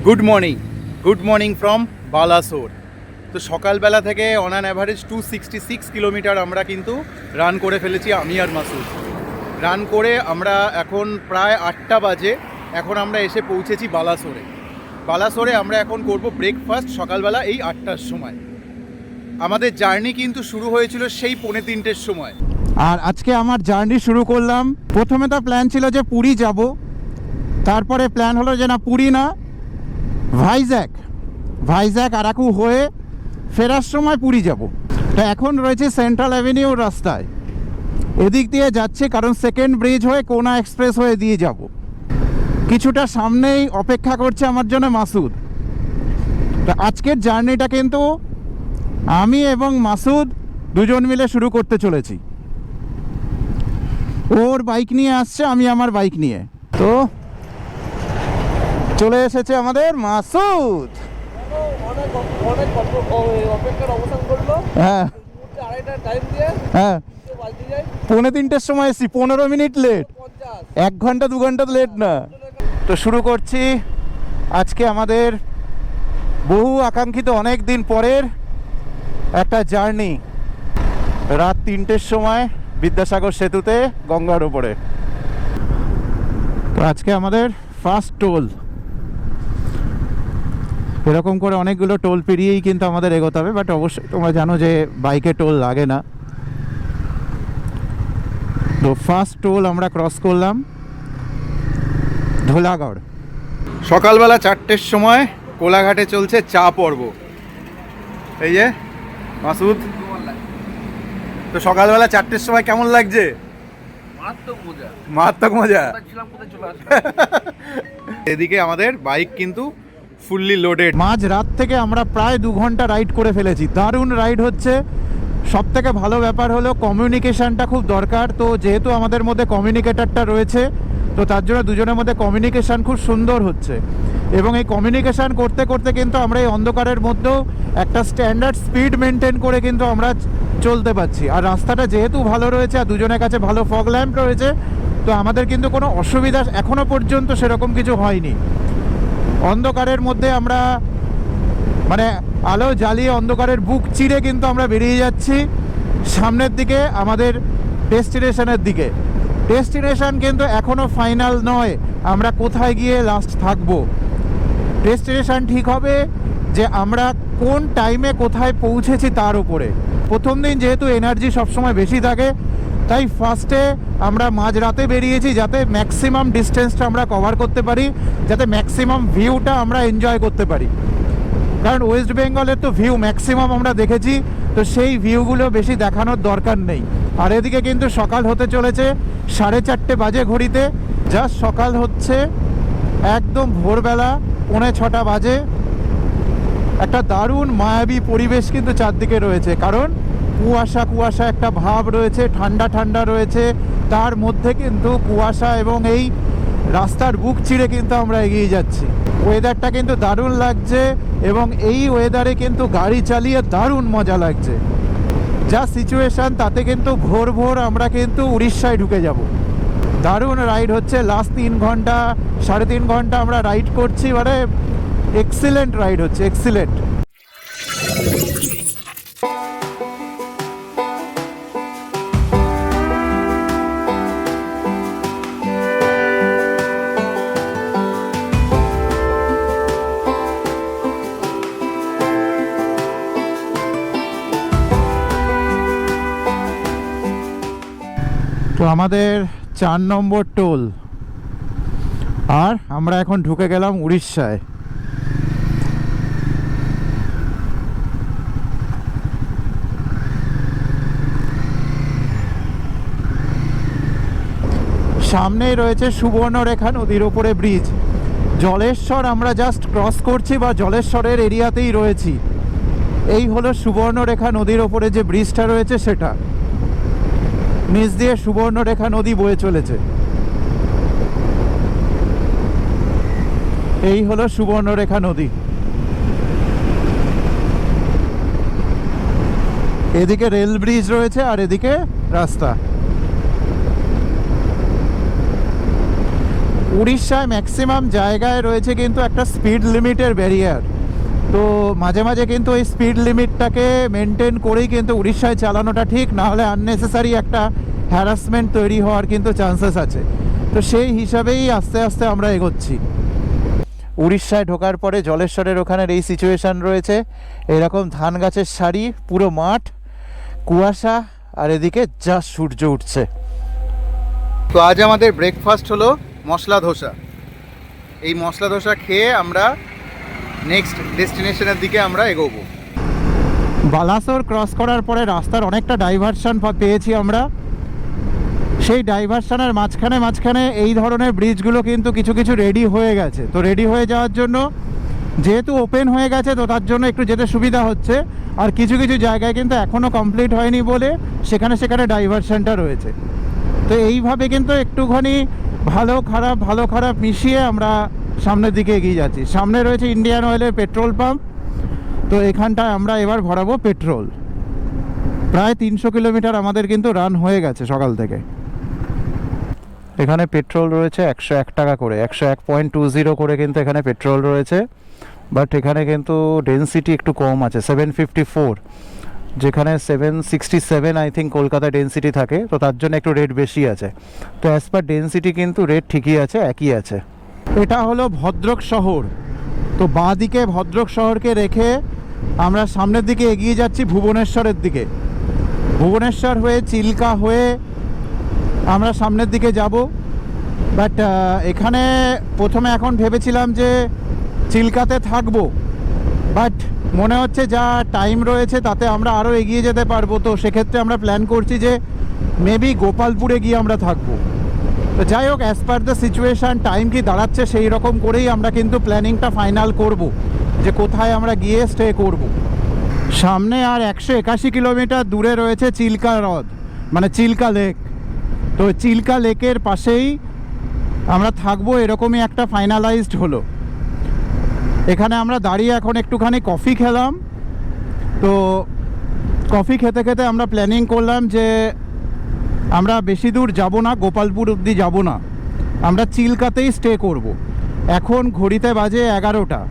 Good morning from Balasore. তো সকালবেলা থেকে অন অ্যান অ্যাভারেজ 266 কিলোমিটার আমরা কিন্তু রান করে ফেলেছি আমি আর মাসুদ। রান করে আমরা এখন প্রায় 8টা বাজে, এখন আমরা এসে পৌঁছেছি বালাসোরে আমরা এখন করব ব্রেকফাস্ট সকালবেলা এই 8টার সময়। আমাদের জার্নি কিন্তু শুরু হয়েছিল সেই 2:45-র সময়। আর আজকে আমার জার্নি শুরু করলাম, প্রথমে তো প্ল্যান ছিল যে পুরী যাব, তারপরে প্ল্যান হলো যে না পুরী না, ভাইজ্যাক আরাকু হয়ে ফেরার সময় পুরী যাব। তো এখন রয়েছে সেন্ট্রাল অ্যাভিনিউর রাস্তায়, এদিক দিয়ে যাচ্ছে কারণ সেকেন্ড ব্রিজ হয়ে কোনা এক্সপ্রেস হয়ে দিয়ে যাব। কিছুটা সামনেই অপেক্ষা করছে আমার জন্য মাসুদ। তো আজকের জার্নিটা কিন্তু আমি এবং মাসুদ দুজন মিলে শুরু করতে চলেছি। ওর বাইক নিয়ে আসছে, আমি আমার বাইক নিয়ে। তো চলে এসেছে আমাদের মাসুদ। হ্যাঁ হ্যাঁ, 2:45-র সময় এসেছি, 15 মিনিট লেট, 1 ঘন্টা 2 ঘন্টা লেট না। তো শুরু করছি আজকে আমাদের বহু আকাঙ্ক্ষিত অনেক দিন পরের একটা জার্নি। রাত 3টের সময় বিদ্যাসাগর সেতুতে গঙ্গার উপরে। তো আজকে আমাদের ফার্স্ট টোল। এরকম করে অনেকগুলো টোল পেরিয়েই কিন্তু আমাদের এগোতে হবে, বাট অবশ্যই তোমরা জানো যে বাইকে টোল লাগে না। তো ফার্স্ট টোল আমরা ক্রস করলাম ধোলাগড়। সকালবেলা 4টের সময় কোলাঘাটে চলছে চা পর্ব। এই যে মাসুদ, তো সকালবেলা 4টের সময় কেমন লাগছে? মারাত্মক মজা। এদিকে আমাদের বাইক কিন্তু ফুললি লোডেড। মাঝ রাত থেকে আমরা প্রায় 2 ঘন্টা রাইড করে ফেলেছি, দারুণ রাইড হচ্ছে। সব থেকে ভালো ব্যাপার হলো কমিউনিকেশানটা খুব দরকার। তো যেহেতু আমাদের মধ্যে কমিউনিকেটারটা রয়েছে, তো তার জন্য দুজনের মধ্যে কমিউনিকেশান খুব সুন্দর হচ্ছে। এবং এই কমিউনিকেশান করতে করতে কিন্তু আমরা এই অন্ধকারের মধ্যেও একটা স্ট্যান্ডার্ড স্পিড মেনটেন করে কিন্তু আমরা চলতে পারছি। আর রাস্তাটা যেহেতু ভালো রয়েছে আর দুজনের কাছে ভালো ফগ ল্যাম্প রয়েছে, তো আমাদের কিন্তু কোনো অসুবিধা এখনও পর্যন্ত সেরকম কিছু হয়নি। অন্ধকারের মধ্যে আমরা মানে আলো জ্বালিয়ে অন্ধকারের বুক চিরে কিন্তু আমরা বেরিয়ে যাচ্ছি সামনের দিকে, আমাদের ডেস্টিনেশনের দিকে। ডেস্টিনেশন কিন্তু এখনও ফাইনাল নয়, আমরা কোথায় গিয়ে লাস্ট থাকবো। ডেস্টিনেশন ঠিক হবে যে আমরা কোন টাইমে কোথায় পৌঁছেছি তার উপরে। প্রথম দিন যেহেতু এনার্জি সবসময় বেশি থাকে, তাই ফার্স্টে আমরা মাঝরাতে বেরিয়েছি যাতে ম্যাক্সিমাম ডিস্টেন্সটা আমরা কভার করতে পারি, যাতে ম্যাক্সিমাম ভিউটা আমরা এনজয় করতে পারি। কারণ ওয়েস্ট বেঙ্গলের তো ভিউ ম্যাক্সিমাম আমরা দেখেছি, তো সেই ভিউগুলো বেশি দেখানোর দরকার নেই। আর এদিকে কিন্তু সকাল হতে চলেছে, 4:30 বাজে ঘড়িতে, জাস্ট সকাল হচ্ছে, একদম ভোরবেলা 5:45 বাজে। একটা দারুণ মায়াবী পরিবেশ কিন্তু চারদিকে রয়েছে, কারণ কুয়াশা একটা ভাব রয়েছে, ঠান্ডা রয়েছে, তার মধ্যে কিন্তু কুয়াশা এবং এই রাস্তার বুক চিরে কিন্তু আমরা এগিয়ে যাচ্ছি। ওয়েদারটা কিন্তু দারুণ লাগছে এবং এই ওয়েদারে কিন্তু গাড়ি চালিয়ে দারুণ মজা লাগছে। যা সিচুয়েশান তাতে কিন্তু ভোর আমরা কিন্তু উড়িষ্যায় ঢুকে যাব। দারুণ রাইড হচ্ছে, লাস্ট 3 ঘন্টা 3.5 ঘন্টা আমরা রাইড করছি, মানে এক্সিলেন্ট রাইড হচ্ছে, এক্সিলেন্ট। তো আমাদের 4 নম্বর টোল, আর আমরা এখন ঢুকে গেলাম উড়িষ্যায়। সামনেই রয়েছে সুবর্ণরেখা নদীর ওপরে ব্রিজ। জলেশ্বর আমরা জাস্ট ক্রস করছি বা জলেশ্বরের এরিয়াতেই রয়েছি। এই হলো সুবর্ণরেখা নদীর ওপরে যে ব্রিজটা রয়েছে সেটা, নিচ দিয়ে সুবর্ণরেখা নদী বয়ে চলেছে। এই হলো সুবর্ণরেখা নদী। এদিকে রেল ব্রিজ রয়েছে আর এদিকে রাস্তা। উড়িষ্যায় ম্যাক্সিমাম জায়গায় রয়েছে কিন্তু একটা স্পিড লিমিটের ব্যারিয়ার। তো মাঝে মাঝে কিন্তু এই স্পিড লিমিটটাকে মেনটেন করেই কিন্তু উড়িষ্যায় চালানোটা ঠিক, না হলে আননেসেসারি একটা হ্যারাসমেন্ট তৈরি হওয়ার কিন্তু চান্সেস আছে। তো সেই হিসাবেই আস্তে আস্তে আমরা এগোচ্ছি। উড়িষ্যায় ঢোকার পরে জলেশ্বরের ওখানের এই সিচুয়েশান রয়েছে, এরকম ধান গাছের সারি, পুরো মাঠ, কুয়াশা, আর এদিকে জাস্ট সূর্য উঠছে। তো আজ আমাদের ব্রেকফাস্ট হলো মশলা ধোসা। এই মশলা ধোসা খেয়ে আমরা নেক্সট ডেস্টিনেশনের দিকে আমরা এগোবো। বালাসোর ক্রস করার পরে রাস্তার অনেকটা ডাইভারশন পেয়েছি আমরা। সেই ডাইভারশনের মাঝখানে এই ধরনের ব্রিজগুলো কিন্তু কিছু কিছু রেডি হয়ে গেছে। তো রেডি হয়ে যাওয়ার জন্য, যেহেতু ওপেন হয়ে গেছে, তো তার জন্য একটু যেতে সুবিধা হচ্ছে। আর কিছু কিছু জায়গায় কিন্তু এখনও কমপ্লিট হয়নি বলে সেখানে ডাইভারশনটা রয়েছে। তো এইভাবে কিন্তু একটুখানি ভালো খারাপ মিশিয়ে আমরা সামনের দিকে এগিয়ে যাচ্ছি। সামনে রয়েছে ইন্ডিয়ান অয়েলের পেট্রোল পাম্প। তো এখানটায় আমরা এবার ভরাবো পেট্রোল। প্রায় 300 কিলোমিটার আমাদের কিন্তু রান হয়ে গেছে সকাল থেকে। এখানে পেট্রোল রয়েছে 101 টাকা করে, 101.20 করে কিন্তু এখানে পেট্রোল রয়েছে। বাট এখানে কিন্তু ডেন্সিটি একটু কম আছে, 754, যেখানে 767 আই থিঙ্ক কলকাতায় ডেন্সিটি থাকে। তো তার জন্য একটু রেট বেশি আছে। তো অ্যাজ পার ডেন্সিটি কিন্তু রেট ঠিকই আছে, একই আছে। এটা হলো ভদ্রক শহর। তো বাঁ দিকে ভদ্রক শহরকে রেখে আমরা সামনের দিকে এগিয়ে যাচ্ছি ভুবনেশ্বরের দিকে। ভুবনেশ্বর হয়ে চিল্কা হয়ে আমরা সামনের দিকে যাব। বাট এখানে প্রথমে এখন ভেবেছিলাম যে চিল্কাতে থাকবো, বাট মনে হচ্ছে যা টাইম রয়েছে তাতে আমরা আরও এগিয়ে যেতে পারবো। তো সেক্ষেত্রে আমরা প্ল্যান করছি যে মেবি গোপালপুরে গিয়ে আমরা থাকবো। তো যাই হোক, as per the situation, time কি দাঁড়াচ্ছে সেই রকম করেই আমরা কিন্তু প্ল্যানিংটা ফাইনাল করব যে কোথায় আমরা গিয়ে স্টে করব। সামনে আর 181 কিলোমিটার দূরে রয়েছে চিল্কা হ্রদ, মানে চিল্কা লেক। তো চিল্কা লেকের পাশেই আমরা থাকবো, এরকমই একটা ফাইনালাইজড হলো। এখানে আমরা দাঁড়িয়ে এখন একটুখানি কফি খেলাম। তো কফি খেতে খেতে আমরা প্ল্যানিং করলাম যে আমরা বেশি দূর যাব না, গোপালপুর অবধি যাব না, আমরা চিল্কাতেই স্টে করব। এখন ঘড়িতে বাজে 11টা।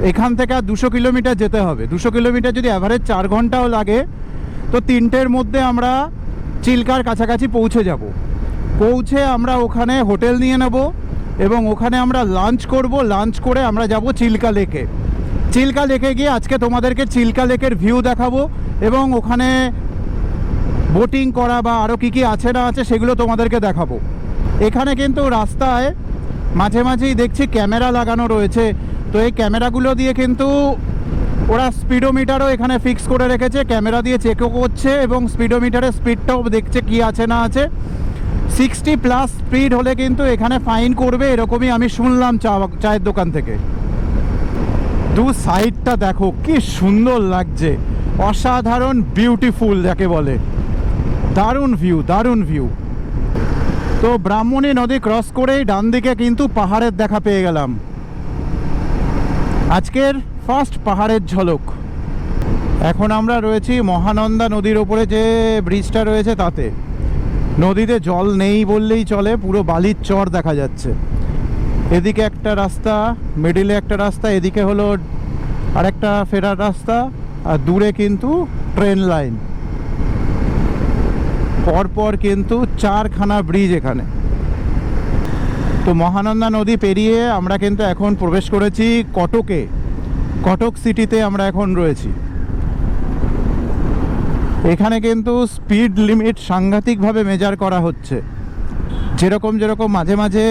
এখান থেকে আর 200 কিলোমিটার যেতে হবে। 200 কিলোমিটার যদি অ্যাভারেজ 4 ঘন্টাও লাগে, তো 3টের মধ্যে আমরা চিল্কার কাছাকাছি পৌঁছে যাব। পৌঁছে আমরা ওখানে হোটেল নিয়ে নেব এবং ওখানে আমরা লাঞ্চ করব। লাঞ্চ করে আমরা যাব চিল্কা লেকে। চিল্কা লেকে গিয়ে আজকে তোমাদেরকে চিল্কা লেকের ভিউ দেখাবো এবং ওখানে বোটিং করা বা আরও কী কী আছে না আছে সেগুলো তোমাদেরকে দেখাবো। এখানে কিন্তু রাস্তায় মাঝে মাঝেই দেখছি ক্যামেরা লাগানো রয়েছে। তো এই ক্যামেরাগুলো দিয়ে কিন্তু ওরা স্পিডোমিটারও এখানে ফিক্স করে রেখেছে, ক্যামেরা দিয়ে চেকও করছে এবং স্পিডোমিটারের স্পিডটাও দেখছে কি আছে না আছে। 60+ স্পিড হলে কিন্তু এখানে ফাইন করবে, এরকমই আমি শুনলাম চায়ের দোকান থেকে। দু সাইডটা দেখো কি সুন্দর লাগছে, অসাধারণ বিউটিফুল যাকে বলে। দারুণ ভিউ। তো ব্রাহ্মণী নদী ক্রস করেই ডান দিকে কিন্তু পাহাড়ের দেখা পেয়ে গেলাম। আজকের ফার্স্ট পাহাড়ের ঝলক। এখন আমরা রয়েছি মহানন্দা নদীর ওপরে যে ব্রিজটা রয়েছে তাতে। নদীতে জল নেই বললেই চলে, পুরো বালির চর দেখা যাচ্ছে। এদিকে একটা রাস্তা, মিডিলে একটা রাস্তা, এদিকে হলো আরেকটা ফেরার রাস্তা, আর দূরে কিন্তু ট্রেন লাইন। পরপর কিন্তু 4খানা ব্রিজ এখানে। তো মহানন্দা নদী পেরিয়ে আমরা কিন্তু এখন প্রবেশ করেছি কটকে। কটক সিটিতে আমরা এখন রয়েছি। এখানে কিন্তু স্পিড লিমিট সাংঘাতিকভাবে মেজার করা হচ্ছে। যেরকম মাঝে মাঝে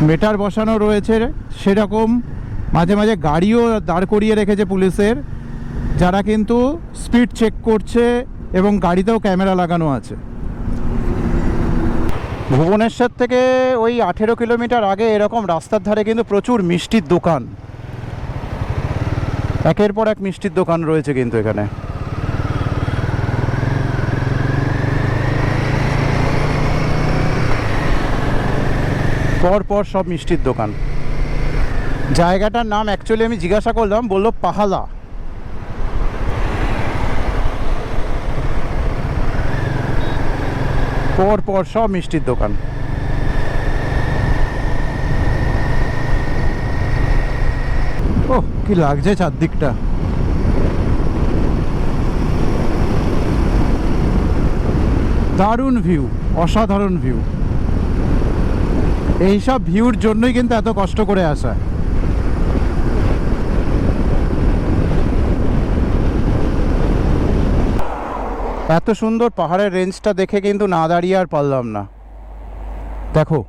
মিটার বসানো রয়েছে, সেরকম মাঝে মাঝে গাড়িও দাঁড় করিয়ে রেখেছে পুলিশের, যারা কিন্তু স্পিড চেক করছে এবং গাড়িতেও ক্যামেরা লাগানো আছে। ভুবনেশ্বর থেকে ওই 18 কিলোমিটার আগে এরকম রাস্তার ধারে কিন্তু প্রচুর মিষ্টির দোকান, একের পর এক মিষ্টির দোকান রয়েছে কিন্তু এখানে। পর সব মিষ্টির দোকান। জায়গাটার নাম অ্যাকচুয়ালি আমি জিজ্ঞাসা করলাম, বললো পাহালা। পর পর সব মিষ্টির দোকান। ওহ, কি লাগছে চারদিকটা। দারুণ ভিউ, অসাধারণ ভিউ। এইসব ভিউর জন্যই কিন্তু এত কষ্ট করে আসা। এত সুন্দর পাহাড়ের রেঞ্জটা দেখে কিন্তু না দাঁড়িয়ে আর পারলাম না। দেখো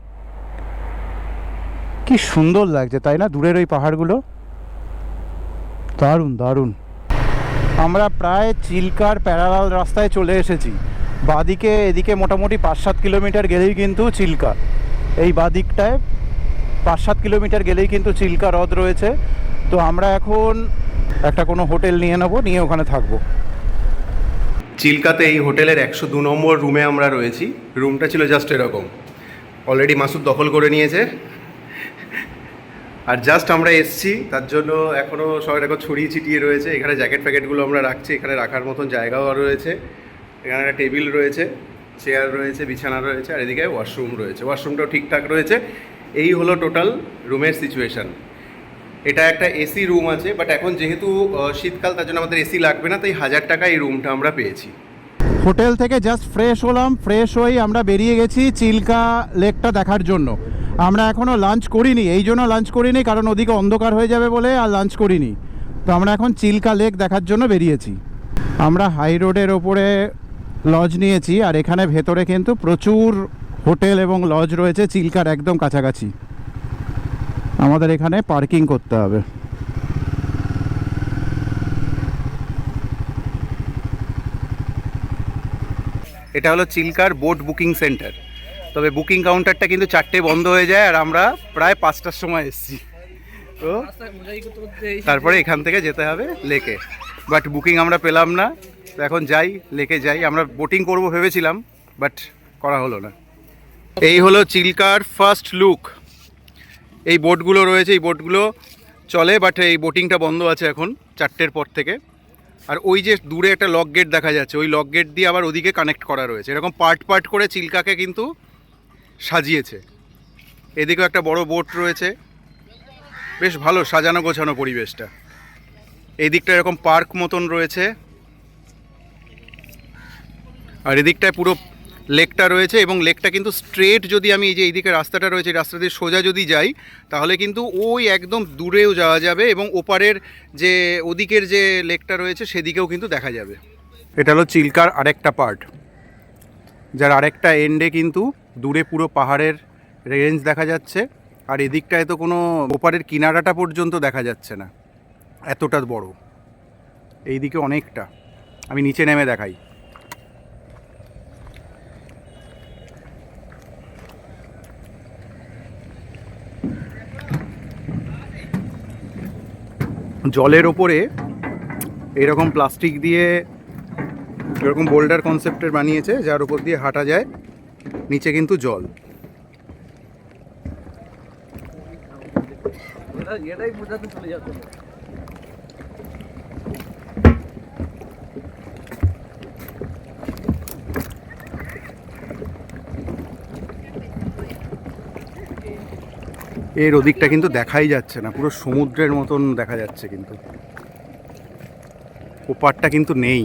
কি সুন্দর লাগছে, তাই না? দূরের ওই পাহাড়গুলো দারুণ দারুণ। আমরা প্রায় চিল্কার প্যারালাল রাস্তায় চলে এসেছি। বাদিকে এদিকে মোটামুটি 5-7 কিলোমিটার গেলেই কিন্তু চিল্কা। এই বাদিকটায় 5-7 কিলোমিটার গেলেই কিন্তু চিল্কা হ্রদ রয়েছে। তো আমরা এখন একটা কোনো হোটেল নিয়ে নেবো, নিয়ে ওখানে থাকবো। চিল্কাতে এই হোটেলের 102 নম্বর রুমে আমরা রয়েছি। রুমটা ছিল জাস্ট এরকম, অলরেডি মাসুদ দখল করে নিয়েছে। আর জাস্ট আমরা এসছি, তার জন্য এখনও সবাই এখন ছড়িয়ে ছিটিয়ে রয়েছে। এখানে জ্যাকেট প্যাকেটগুলো আমরা রাখছি, এখানে রাখার মতন জায়গাও রয়েছে। এখানে একটা টেবিল রয়েছে, চেয়ার রয়েছে, বিছানা রয়েছে, আর এদিকে ওয়াশরুম রয়েছে। ওয়াশরুমটাও ঠিকঠাক রয়েছে। এই হলো টোটাল রুমের সিচুয়েশান। এটা একটা এসি রুম আছে, বাট এখন যেহেতু শীতকাল, তার জন্য আমাদের এসি লাগবে না, তাই 1000 টাকা এই রুমটা আমরা পেয়েছি। হোটেল থেকে জাস্ট ফ্রেশ হলাম, ফ্রেশ হয়েই আমরা বেরিয়ে গেছি চিল্কা লেকটা দেখার জন্য। আমরা এখনও লাঞ্চ করিনি, এই জন্য লাঞ্চ করিনি কারণ ওদিকে অন্ধকার হয়ে যাবে বলে আর লাঞ্চ করিনি। তো আমরা এখন চিল্কা লেক দেখার জন্য বেরিয়েছি। আমরা হাই রোডের ওপরে লজ নিয়েছি, আর এখানে ভেতরে কিন্তু প্রচুর হোটেল এবং লজ রয়েছে চিল্কার একদম কাছাকাছি। আমাদের এখানে পার্কিং করতে হবে। এটা হলো চিল্কার বোট বুকিং সেন্টার। তবে বুকিং কাউন্টারটা কিন্তু 4টে বন্ধ হয়ে যায়, আর আমরা প্রায় 5টার সময় এসেছি। তো তারপরে এখান থেকে যেতে হবে লেকে, বাট বুকিং আমরা পেলাম না। তো এখন যাই, লেকে যাই। আমরা বোটিং করব ভেবেছিলাম, বাট করা হলো না। এই হলো চিল্কার ফার্স্ট লুক। এই বোটগুলো রয়েছে, এই বোটগুলো চলে, বাট এই বোটিংটা বন্ধ আছে এখন 4টের পর থেকে। আর ওই যে দূরে একটা লক গেট দেখা যাচ্ছে, ওই লক গেট দিয়ে আবার ওদিকে কানেক্ট করা রয়েছে। এরকম পার্ট পার্ট করে চিল্কাকে কিন্তু সাজিয়েছে। এদিকেও একটা বড় বোট রয়েছে, বেশ ভালো সাজানো গোছানো পরিবেশটা। এই দিকটা এরকম পার্ক মতন রয়েছে, আর এদিকটায় পুরো লেকটা রয়েছে। এবং লেকটা কিন্তু স্ট্রেট, যদি আমি এই যে এইদিকে রাস্তাটা রয়েছে, রাস্তা দিয়ে সোজা যদি যাই, তাহলে কিন্তু ওই একদম দূরেও যাওয়া যাবে, এবং ওপারের যে ওদিকের যে লেকটা রয়েছে সেদিকেও কিন্তু দেখা যাবে। এটা হলো চিল্কার আরেকটা পার্ট, যার আরেকটা এন্ডে কিন্তু দূরে পুরো পাহাড়ের রেঞ্জ দেখা যাচ্ছে। আর এদিকটায় তো কোনো ওপারের কিনারাটা পর্যন্ত দেখা যাচ্ছে না, এতটা বড়। এইদিকে অনেকটা, আমি নিচে নেমে দেখাই। জলের ওপরে এরকম প্লাস্টিক দিয়ে এরকম বোল্ডার কনসেপ্টের বানিয়েছে, যার উপর দিয়ে হাঁটা যায়। নিচে কিন্তু জল। এর ওদিকটা কিন্তু দেখাই যাচ্ছে না, পুরো সমুদ্রের মতন দেখা যাচ্ছে, কিন্তু ওপারটা কিন্তু নেই।